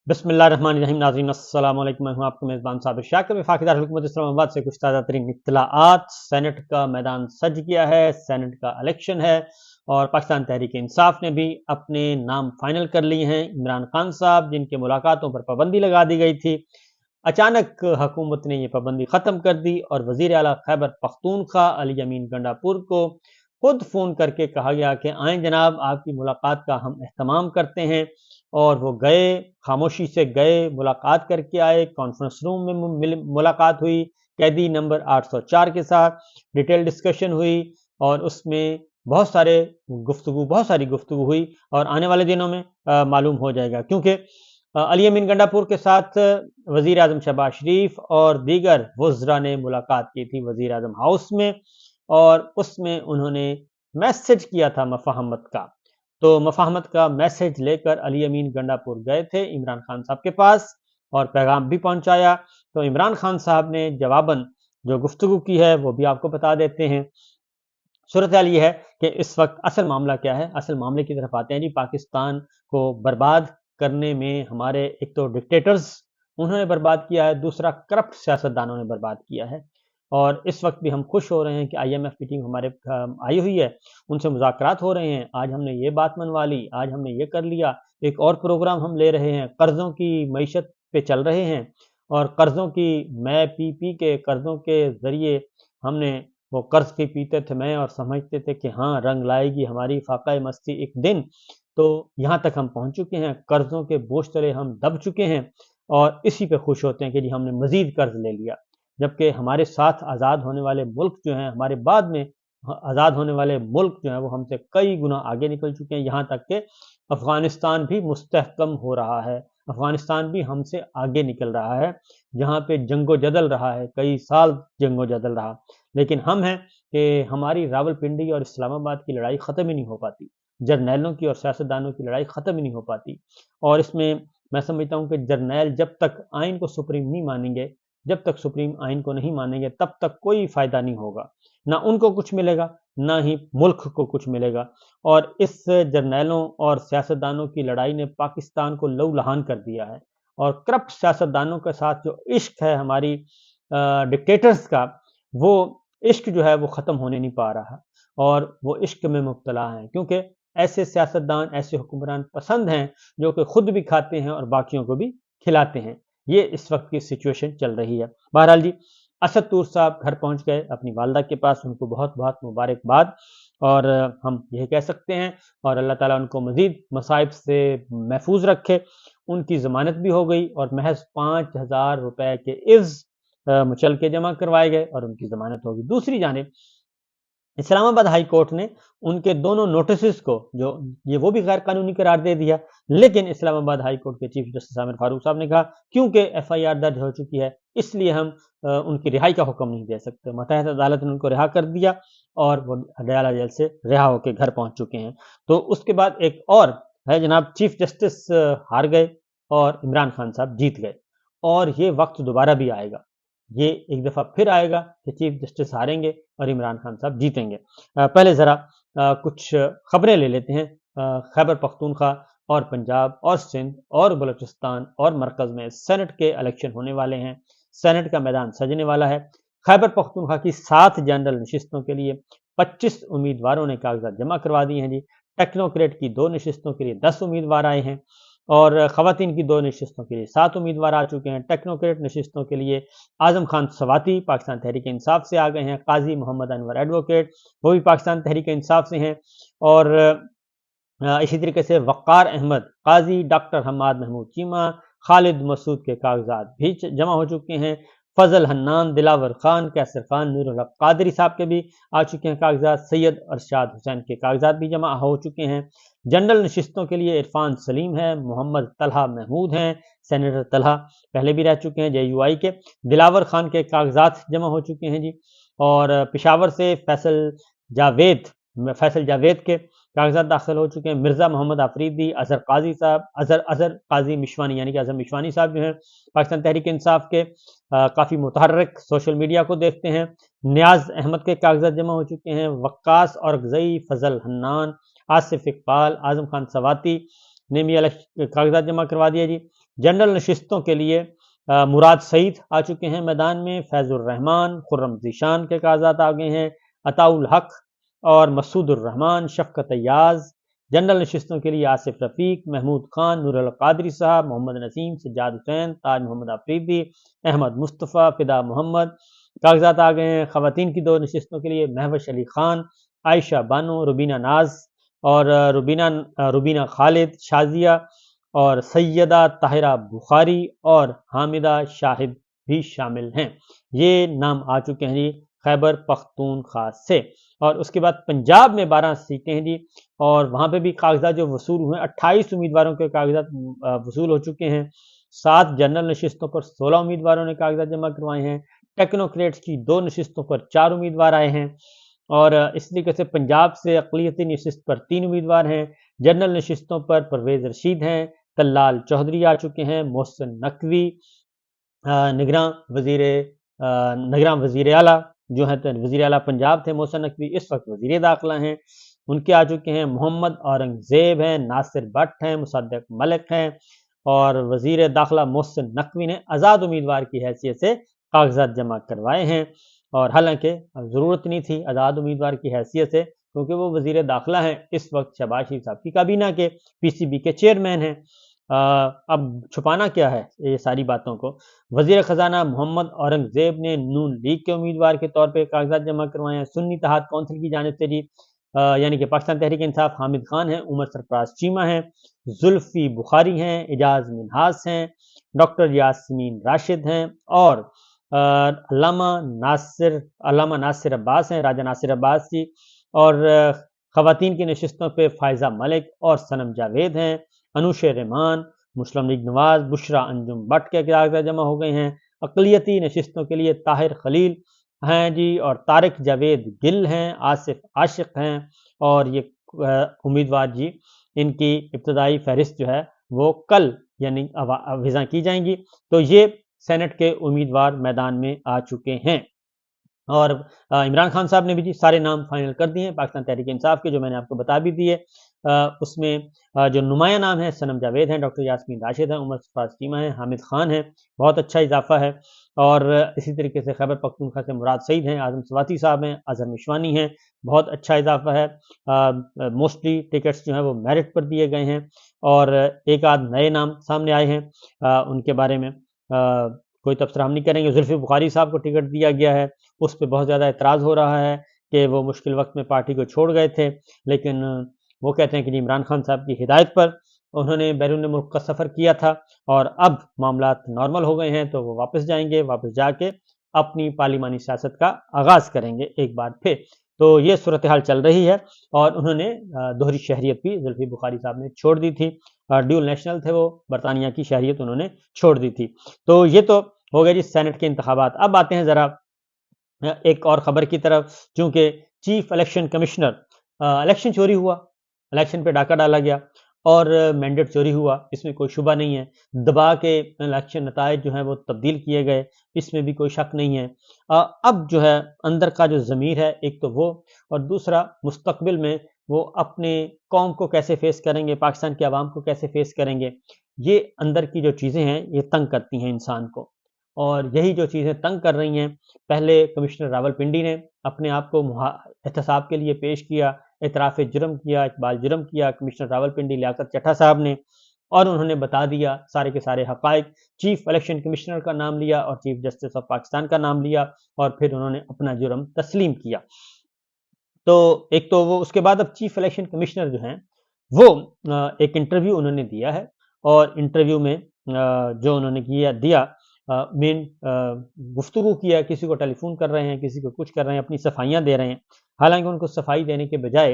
बिस्मिल्लाहिर्रहमानिर्रहीम। नाज़रीन अस्सलाम वालेकुम। मैं हूं आपका मेज़बान साबिर शाकिर। वफाक़दार हुकूमत इस्लामाबाद से कुछ ताज़ा तरीन इत्तलाआत। सेनेट का मैदान सज गया है, सेनेट का इलेक्शन है और पाकिस्तान तहरीक इंसाफ ने भी अपने नाम फाइनल कर लिए हैं। इमरान खान साहब, जिनके मुलाकातों पर पाबंदी लगा दी गई थी, अचानक हुकूमत ने ये पाबंदी ख़त्म कर दी और वज़ीर आला खैबर पख्तूनख्वा अली अमीन गंडापुर को खुद फ़ोन करके कहा गया कि आएँ जनाब, आपकी मुलाकात का हम एहतमाम करते हैं। और वो गए, खामोशी से गए, मुलाकात करके आए। कॉन्फ्रेंस रूम में मुलाकात हुई कैदी नंबर 804 के साथ, डिटेल डिस्कशन हुई और उसमें बहुत सारी गुफ्तगू हुई और आने वाले दिनों में मालूम हो जाएगा, क्योंकि अली अमीन गंडापुर के साथ वज़ीर आज़म शहबाज शरीफ और दीगर वज़रा ने मुलाकात की थी वज़ीर आज़म हाउस में और उसमें उन्होंने मैसेज किया था मफाहमत का। तो मफाहमत का मैसेज लेकर अली अमीन गंडापुर गए थे इमरान खान साहब के पास और पैगाम भी पहुंचाया। तो इमरान खान साहब ने जवाबन जो गुफ्तगू की है वो भी आपको बता देते हैं। सूरत हाल ये है कि इस वक्त असल मामला क्या है। असल मामले की तरफ आते हैं जी। पाकिस्तान को बर्बाद करने में हमारे एक तो डिक्टेटर्स उन्होंने बर्बाद किया है, दूसरा करप्ट सियासतदानों ने बर्बाद किया है। और इस वक्त भी हम खुश हो रहे हैं कि IMF की टीम हमारे आई हुई है, उनसे मुज़ाकरात हो रहे हैं। आज हमने ये बात मनवा ली, आज हमने ये कर लिया, एक और प्रोग्राम हम ले रहे हैं, कर्ज़ों की मईशत पे चल रहे हैं और कर्ज़ों की मैं पी के कर्ज़ों के ज़रिए हमने वो कर्ज के पीते थे मैं और समझते थे कि हाँ, रंग लाएगी हमारी फाका मस्ती एक दिन। तो यहाँ तक हम पहुँच चुके हैं, कर्ज़ों के बोझ तले हम दब चुके हैं और इसी पे खुश होते हैं कि जी हमने मज़ीद कर्ज ले लिया। जबकि हमारे साथ आज़ाद होने वाले मुल्क जो हैं, हमारे बाद में आज़ाद होने वाले मुल्क जो हैं, वो हमसे कई गुना आगे निकल चुके हैं। यहाँ तक कि अफ़गानिस्तान भी मुस्तहकम हो रहा है, अफ़गानिस्तान भी हमसे आगे निकल रहा है, जहाँ पे जंगो जदल रहा है, कई साल जंगो जदल रहा। लेकिन हम हैं कि हमारी रावलपिंडी और इस्लामाबाद की लड़ाई ख़त्म ही नहीं हो पाती, जर्नैलों की और सियासतदानों की लड़ाई ख़त्म ही नहीं हो पाती। और इसमें मैं समझता हूँ कि जर्नैल जब तक आइन को सुप्रीम नहीं मानेंगे, जब तक सुप्रीम आइन को नहीं मानेंगे, तब तक कोई फ़ायदा नहीं होगा। ना उनको कुछ मिलेगा, ना ही मुल्क को कुछ मिलेगा। और इस जर्नैलों और सियासतदानों की लड़ाई ने पाकिस्तान को लहूलुहान कर दिया है और करप्ट सियासतदानों के साथ जो इश्क है हमारी डिक्टेटर्स का, वो इश्क जो है वो ख़त्म होने नहीं पा रहा और वो इश्क में मुब्तला हैं, क्योंकि ऐसे सियासतदान, ऐसे हुक्मरान पसंद हैं जो कि खुद भी खाते हैं और बाकियों को भी खिलाते हैं। ये इस वक्त की सिचुएशन चल रही है। बहरहाल जी, असद तूर साहब घर पहुंच गए अपनी वालदा के पास, उनको बहुत बहुत मुबारकबाद। और हम यही कह सकते हैं और अल्लाह ताला उनको मज़ीद मसाइब से महफूज रखे। उनकी ज़मानत भी हो गई और महज 5,000 रुपए के इव्ज़ मुचल के जमा करवाए गए और उनकी ज़मानत होगी। दूसरी जानिब इस्लामाबाद हाई कोर्ट ने उनके दोनों नोटिस को जो ये वो भी गैर कानूनी करार दे दिया। लेकिन इस्लामाबाद हाई कोर्ट के चीफ जस्टिस आमिर फारूक साहब ने कहा क्योंकि FIR दर्ज हो चुकी है, इसलिए हम उनकी रिहाई का हुक्म नहीं दे सकते। मुत्तहदा अदालत ने उनको रिहा कर दिया और वो अडयाला जेल से रिहा होकर घर पहुंच चुके हैं। तो उसके बाद एक और है जनाब, चीफ जस्टिस हार गए और इमरान खान साहब जीत गए और ये वक्त दोबारा भी आएगा। ये एक दफ़ा फिर आएगा कि चीफ जस्टिस हारेंगे और इमरान खान साहब जीतेंगे। पहले ज़रा कुछ खबरें ले लेते हैं। खैबर पख्तूनख्वा और पंजाब और सिंध और बलूचिस्तान और मरकज़ में सेनेट के इलेक्शन होने वाले हैं। सेनेट का मैदान सजने वाला है। खैबर पख्तूनख्वा की 7 जनरल नशिस्तों के लिए 25 उम्मीदवारों ने कागजात जमा करवा दिए हैं जी। टेक्नोक्रेट की 2 नशिस्तों के लिए 10 उम्मीदवार आए हैं और ख़वातीन की 2 नशिस्तों के लिए 7 उम्मीदवार आ चुके हैं। टेक्नोक्रेट नशिस्तों के लिए आज़म खान सवाती पाकिस्तान तहरीक इंसाफ से आ गए हैं। काजी मोहम्मद अनवर एडवोकेट, वो भी पाकिस्तान तहरीक इंसाफ से हैं। और इसी तरीके से वक़ार अहमद, काजी डॉक्टर हम्माद महमूद चीमा, खालिद मसूद के कागजात भी जमा हो चुके हैं। फजल हन्नान, दिलावर खान, कैसर खान, नूरुल हक कादरी साहब के भी आ चुके हैं कागजात। सैयद अरशाद हुसैन के कागजात भी जमा हो चुके हैं। जनरल नशिस्तों के लिए इरफान सलीम है, मोहम्मद तलहा महमूद हैं, सेनेटर तलहा पहले भी रह चुके हैं JUI के। दिलावर खान के कागजात जमा हो चुके हैं जी। और पेशावर से फैसल जावेद के कागजात दाखिल हो चुके हैं। मिर्ज़ा मोहम्मद आफरीदी, अजहर काजी साहब, अजहर काजी मिशवानी यानी कि अजहर मिशवानी साहब जो हैं पाकिस्तान तहरीक इंसाफ के काफ़ी मुतहर्रिक, सोशल मीडिया को देखते हैं। नियाज अहमद के कागजात जमा हो चुके हैं। वक्कास और गजई, फजल हन्नान, आसिफ इकबाल, आज़म खान सवाती ने भी कागजात जमा करवा दिया जी। जनरल नशिस्तों के लिए मुराद सईद आ चुके हैं मैदान में, फैजुर रहमान, खुर्रम ज़ीशान के कागजात आ गए हैं, अताउल हक और मसूदुर रहमान, शफकत अय्याज। जनरल नशिस्तों के लिए आसिफ रफ़ीक, महमूद खान, नूर अल कादरी साहब, मोहम्मद नसीम, सज्जाद हुसैन, ताज मोहम्मद आफरीदी, अहमद मुस्तफ़ा, फिदा मोहम्मद कागजात आ गए हैं। ख़वातीन की 2 नशिस्तों के लिए महवश अली खान, आयशा बानो, रुबीना नाज और रुबीना खालिद, शाजिया और सैयदा ताहिरा बुखारी और हामिदा शाहिद भी शामिल हैं। ये नाम आ चुके हैं जी खैबर पख्तूनख्वा से। और उसके बाद पंजाब में 12 सीटें हैं जी, और वहाँ पे भी कागजात जो वसूल हुए, 28 उम्मीदवारों के कागजात वसूल हो चुके हैं। 7 जनरल नशिस्तों पर 16 उम्मीदवारों ने कागजात जमा करवाए हैं। टेक्नोक्रेट्स की 2 नशिस्तों पर 4 उम्मीदवार आए हैं। और इस तरीके से पंजाब से अक़लियती नशिस्त पर 3 उम्मीदवार हैं। जनरल नशिस्तों पर परवेज़ रशीद हैं, तल्लाल चौधरी आ चुके हैं, मोहसिन नकवी निगरान वज़ीर आला जो है, वज़ीर आला पंजाब थे मोहसिन नकवी, इस वक्त वज़ीर दाखिला हैं, उनके आ चुके हैं। मोहम्मद औरंगज़ेब हैं, नासिर भट्ट हैं, मुसद्दक़ मलिक हैं। और वज़ीर दाखिला मोहसिन नकवी ने आज़ाद उम्मीदवार की हैसियत से कागजात जमा करवाए हैं। और हालांकि ज़रूरत नहीं थी आज़ाद उम्मीदवार की हैसियत से, क्योंकि वो वज़ीर दाखिला हैं, इस वक्त शहबाज शरीफ साहब की काबीना के पीसीबी के चेयरमैन हैं। अब छुपाना क्या है ये सारी बातों को। वज़ीर ख़जाना मोहम्मद औरंगज़ेब ने नून लीग के उम्मीदवार के तौर पे कागजात जमा करवाए हैं। सुन्नी इत्तेहाद कौंसिल की जानिब से जी यानी कि पाकिस्तान तहरीक इंसाफ हामिद खान हैं, उमर सरफराज चीमा हैं, जुल्फ़ी बुखारी हैं, एजाज मिन्हास हैं, डॉक्टर यास्मीन राशिद हैं और अल्लामा नासिर अब्बास हैं, राजा नासिर अब्बास जी। और ख़वातीन की नशिस्तों पे फ़ायज़ा मलिक और सनम जावेद हैं, अनुश रहमान, मुस्लिम लीग नवाज, बुशरा अंजुम भट्ट के कागजात जमा हो गए हैं। अक़लियती नशिस्तों के लिए ताहिर खलील हैं जी, और तारिक जावेद गिल हैं, आसिफ आशिक हैं। और ये उम्मीदवार जी, इनकी इब्तदाई फहरिस्त जो है वो कल यानी विज़ा की जाएंगी। तो ये सेनेट के उम्मीदवार मैदान में आ चुके हैं। और इमरान खान साहब ने भी जी सारे नाम फाइनल कर दिए हैं पाकिस्तान तहरीक इंसाफ के, जो मैंने आपको बता भी दिए। उसमें जो नुमाया नाम है सनम जावेद हैं, डॉक्टर यास्मीन राशिद हैं, उमर सरफराज चीमा हैं, हामिद खान हैं, बहुत अच्छा इजाफा है। और इसी तरीके से खैबर पख्तूनख्वा से मुराद सईद हैं, आज़म स्वाति साहब हैं, अजहर मिशवानी हैं, बहुत अच्छा इजाफा है। मोस्टली टिकट्स जो हैं वो मेरिट पर दिए गए हैं, और एक आध नए नाम सामने आए हैं, उनके बारे में कोई तबसरा हम नहीं करेंगे। जुल्फ़ी बुखारी साहब को टिकट दिया गया है, उस पर बहुत ज़्यादा एतराज़ हो रहा है कि वो मुश्किल वक्त में पार्टी को छोड़ गए थे, लेकिन वो कहते हैं कि इमरान खान साहब की हिदायत पर उन्होंने बैरून मुल्क का सफ़र किया था, और अब मामलात नॉर्मल हो गए हैं, तो वो वापस जाएंगे, वापस जाके अपनी पार्लिमानी सियासत का आगाज़ करेंगे एक बार फिर। तो ये सूरत हाल चल रही है। और उन्होंने दोहरी शहरियत भी जुल्फ़ी बुखारी साहब ने छोड़ दी थी, ड्यूल नेशनल थे वो, बरतानिया की शहरियत उन्होंने छोड़ दी थी। तो ये तो हो गए जी सेनेट के इंतखाबात। अब आते हैं ज़रा एक और ख़बर की तरफ, चूँकि चीफ इलेक्शन कमिश्नर इलेक्शन चोरी हुआ, इलेक्शन पे डाका डाला गया और मैंडेट चोरी हुआ, इसमें कोई शुबा नहीं है। दबा के इलेक्शन नताइज जो हैं वो तब्दील किए गए, इसमें भी कोई शक नहीं है। अब जो है अंदर का जो ज़मीर है, एक तो वो, और दूसरा मुस्तकबिल में वो अपने कौम को कैसे फेस करेंगे, पाकिस्तान की आवाम को कैसे फेस करेंगे। ये अंदर की जो चीज़ें हैं ये तंग करती हैं इंसान को, और यही जो चीज़ें तंग कर रही हैं। पहले कमिश्नर रावलपिंडी ने अपने आप को एहतसाब के लिए पेश किया, एतराफ़ जुर्म किया, इकबाल जुर्म किया कमिश्नर रावलपिंडी लियाकत चट्टा साहब ने, और उन्होंने बता दिया सारे के सारे हक़ाइक़। चीफ इलेक्शन कमिश्नर का नाम लिया और चीफ जस्टिस ऑफ पाकिस्तान का नाम लिया, और फिर उन्होंने अपना जुर्म तस्लीम किया। तो एक तो वो, उसके बाद अब चीफ इलेक्शन कमिश्नर जो हैं वो एक इंटरव्यू उन्होंने दिया है, और इंटरव्यू में जो उन्होंने दिया मेन गुफ्तगू किया, किसी को टेलीफोन कर रहे हैं, किसी को कुछ कर रहे हैं, अपनी सफाइयाँ दे रहे हैं। हालांकि उनको सफाई देने के बजाय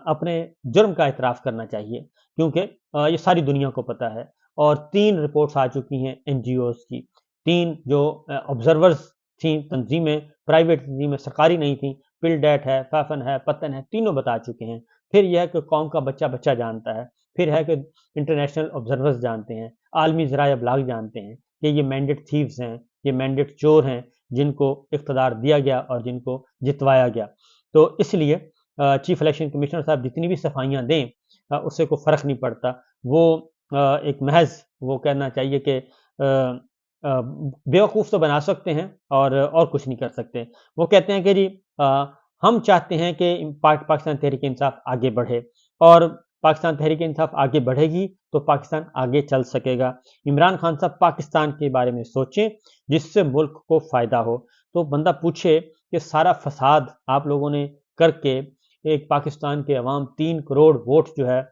अपने जुर्म का इतराफ़ करना चाहिए, क्योंकि ये सारी दुनिया को पता है। और 3 रिपोर्ट्स आ चुकी हैं NGOs की, 3 जो ऑब्जर्वर्स थी तंजीमें, प्राइवेट तंजीमें, सरकारी नहीं थी, पिलडेट है, फाफन है, पतन है, तीनों बता चुके हैं। फिर यह है कि कौम का बच्चा बच्चा जानता है, फिर है कि इंटरनेशनल ऑब्जर्वर्स जानते हैं, आलमी ज़राए अबलाग जानते हैं कि ये मैंडेट थीव्स हैं, ये मैंडेट चोर हैं, जिनको इख्तदार दिया गया और जिनको जितवाया गया। तो इसलिए चीफ इलेक्शन कमिश्नर साहब जितनी भी सफाइयाँ दें, उससे कोई फ़र्क नहीं पड़ता। वो एक महज वो कहना चाहिए कि बेवकूफ़ तो बना सकते हैं और कुछ नहीं कर सकते। वो कहते हैं कि जी हम चाहते हैं कि पाकिस्तान तहरीक-ए-इंसाफ आगे बढ़े और पाकिस्तान तहरीक-ए-इंसाफ आगे बढ़ेगी तो पाकिस्तान आगे चल सकेगा। इमरान खान साहब पाकिस्तान के बारे में सोचें जिससे मुल्क को फ़ायदा हो। तो बंदा पूछे कि सारा फ़साद आप लोगों ने करके एक पाकिस्तान के अवाम 3 करोड़ वोट जो है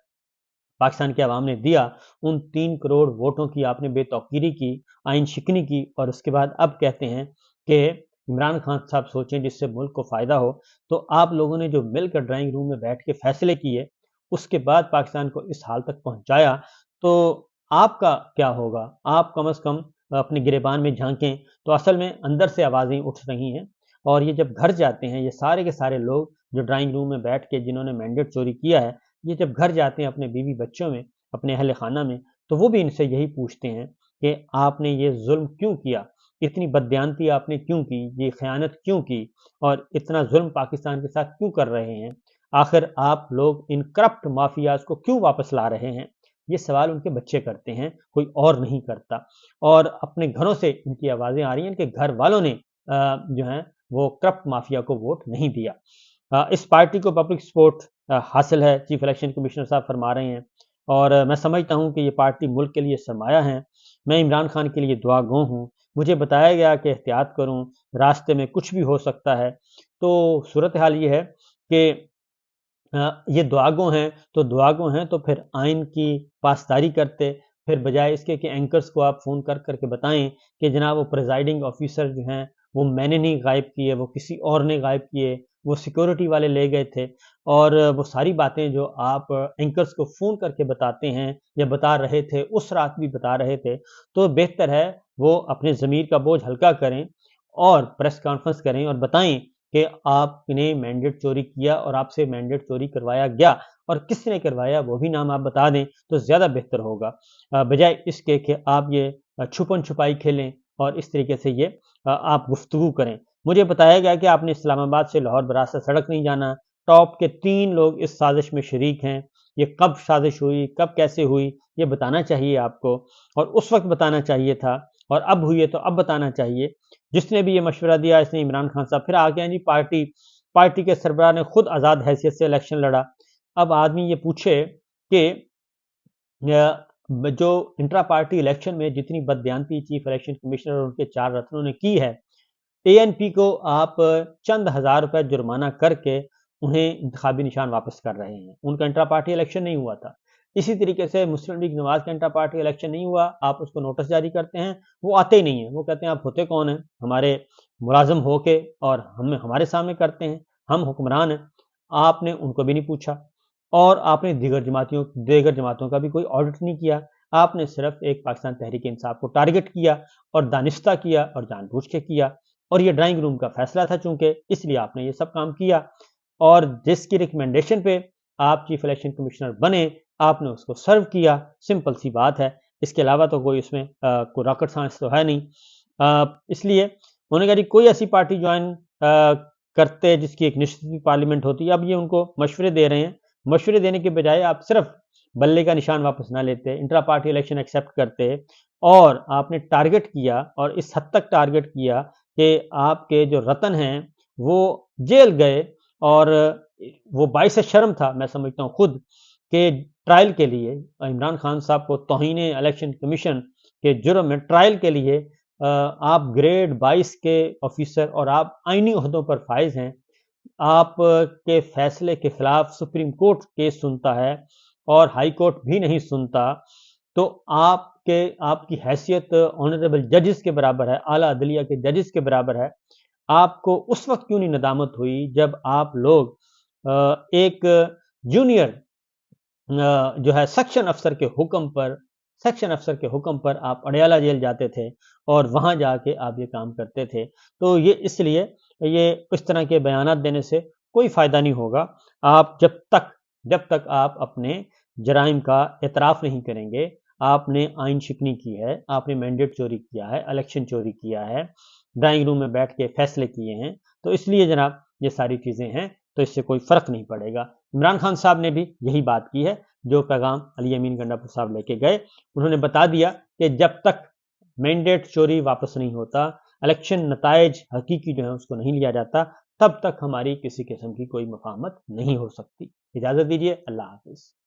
पाकिस्तान की आवाम ने दिया, उन 3 करोड़ वोटों की आपने बेतौकीरी की, आइन शिकनी की और उसके बाद अब कहते हैं कि इमरान खान साहब सोचें जिससे मुल्क को फ़ायदा हो। तो आप लोगों ने जो मिलकर ड्राइंग रूम में बैठ के फैसले किए, उसके बाद पाकिस्तान को इस हाल तक पहुँचाया, तो आपका क्या होगा? आप कम से कम अपने गिरेबान में झाँकें, तो असल में अंदर से आवाज़ें उठ रही हैं और ये जब घर जाते हैं, ये सारे के सारे लोग जो ड्राइंग रूम में बैठ के जिन्होंने मैंडेट चोरी किया है, ये जब घर जाते हैं अपने बीवी बच्चों में, अपने अहल खाना में, तो वो भी इनसे यही पूछते हैं कि आपने ये जुल्म क्यों किया? इतनी बददियानती आपने क्यों की? ये ख़यानत क्यों की? और इतना जुल्म पाकिस्तान के साथ क्यों कर रहे हैं? आखिर आप लोग इन करप्ट माफियाज़ को क्यों वापस ला रहे हैं? ये सवाल उनके बच्चे करते हैं, कोई और नहीं करता। और अपने घरों से इनकी आवाज़ें आ रही हैं कि घर वालों ने जो है वो करप्ट माफिया को वोट नहीं दिया। इस पार्टी को पब्लिक सपोर्ट हासिल है, चीफ इलेक्शन कमिश्नर साहब फरमा रहे हैं और मैं समझता हूँ कि ये पार्टी मुल्क के लिए सरमाया है। मैं इमरान खान के लिए दुआ गो हूँ। मुझे बताया गया कि एहतियात करूँ, रास्ते में कुछ भी हो सकता है। तो सूरत हाल ये है कि ये दुआगो हैं, तो दुआगो हैं तो फिर आइन की पासदारी करते, फिर बजाय इसके कि एंकर्स को आप फ़ोन कर कर के बताएँ कि जनाब वो प्रिज़ाइडिंग ऑफ़िसर जो हैं, वो मैंने नहीं गायब किए, वो किसी और ने गायब किए, वो सिक्योरिटी वाले ले गए थे और वो सारी बातें जो आप एंकर्स को फ़ोन करके बताते हैं या बता रहे थे, उस रात भी बता रहे थे, तो बेहतर है वो अपने ज़मीर का बोझ हल्का करें और प्रेस कॉन्फ्रेंस करें और बताएँ कि आपने मैंडेट चोरी किया और आपसे मैंडेट चोरी करवाया गया और किसने करवाया वो भी नाम आप बता दें तो ज़्यादा बेहतर होगा बजाय इसके कि आप ये छुपन छुपाई खेलें और इस तरीके से ये आप गुफ्तगू करें। मुझे बताया गया कि आपने इस्लामाबाद से लाहौर बरास्ता सड़क नहीं जाना। टॉप के 3 लोग इस साजिश में शरीक हैं। ये कब साजिश हुई, कब कैसे हुई, ये बताना चाहिए आपको और उस वक्त बताना चाहिए था और अब हुई है तो अब बताना चाहिए। जिसने भी ये मशवरा दिया इसने इमरान खान साहब फिर आ गए हैं जी पार्टी के सरबराह ने खुद आज़ाद हैसियत से इलेक्शन लड़ा। अब आदमी ये पूछे कि जो इंट्रा पार्टी इलेक्शन में जितनी बददियानती चीफ इलेक्शन कमिश्नर और उनके 4 रत्नों ने की है, एएनपी को आप चंद हज़ार रुपए जुर्माना करके उन्हें इंतखाबी निशान वापस कर रहे हैं। उनका इंट्रा पार्टी इलेक्शन नहीं हुआ था। इसी तरीके से मुस्लिम लीग नवाज़ का इंट्रा पार्टी इलेक्शन नहीं हुआ, आप उसको नोटिस जारी करते हैं, वो आते ही नहीं हैं। वो कहते हैं आप होते कौन हैं? हमारे मुलाज़िम होके और हम हमारे सामने करते हैं, हम हुक्मरान हैं। आपने उनको भी नहीं पूछा और आपने दीगर जमातों का भी कोई ऑडिट नहीं किया। आपने सिर्फ़ एक पाकिस्तान तहरीक-ए-इंसाफ को टारगेट किया और दानिस्ता किया और जानबूझ के किया और ये ड्राइंग रूम का फैसला था चूंकि इसलिए आपने ये सब काम किया और जिसकी रिकमेंडेशन पे आप चीफ इलेक्शन कमिश्नर बने आपने उसको सर्व किया। सिंपल सी बात है, इसके अलावा तो कोई उसमें कोई रॉकेट साइंस तो है नहीं। इसलिए उन्होंने कहा कोई ऐसी पार्टी ज्वाइन करते जिसकी एक निश्चित पार्लियामेंट होती है। अब ये उनको मशवरे दे रहे हैं। मशवरे देने के बजाय आप सिर्फ बल्ले का निशान वापस ना लेते, इंट्रा पार्टी इलेक्शन एक्सेप्ट करते और आपने टारगेट किया और इस हद तक टारगेट किया कि आपके जो रतन हैं वो जेल गए और वो बाइस शर्म था मैं समझता हूँ खुद कि ट्रायल के लिए इमरान खान साहब को तौहीन इलेक्शन कमीशन के जुर्म में ट्रायल के लिए आप ग्रेड 22 के ऑफिसर और आप आईनी ओहदों पर फाइज हैं। आप के फैसले के खिलाफ सुप्रीम कोर्ट केस सुनता है और हाई कोर्ट भी नहीं सुनता, तो आपकी हैसियत ऑनरेबल जजेस के बराबर है, आला अदलिया के जजेस के बराबर है। आपको उस वक्त क्यों नहीं नदामत हुई जब आप लोग एक जूनियर जो है सेक्शन अफसर के हुक्म पर आप अडयाला जेल जाते थे और वहां जाके आप ये काम करते थे। तो ये इसलिए ये इस तरह के बयानात देने से कोई फायदा नहीं होगा। आप जब तक आप अपने जराइम का एतराफ़ नहीं करेंगे, आपने आइन शिकनी की है, आपने मैंडेट चोरी किया है, इलेक्शन चोरी किया है, ड्राइंग रूम में बैठ के फैसले किए हैं, तो इसलिए जनाब ये सारी चीज़ें हैं, तो इससे कोई फ़र्क नहीं पड़ेगा। इमरान खान साहब ने भी यही बात की है। جو پیغام علی امین گنڈاپور صاحب لے کے گئے، انہوں نے بتا دیا کہ جب تک مینڈیٹ چوری واپس نہیں ہوتا، الیکشن نتائج حقیقی جو ہے اس کو نہیں لیا جاتا، تب تک ہماری کسی قسم کی کوئی مفاہمت نہیں ہو سکتی۔ اجازت دیجیے، اللہ حافظ۔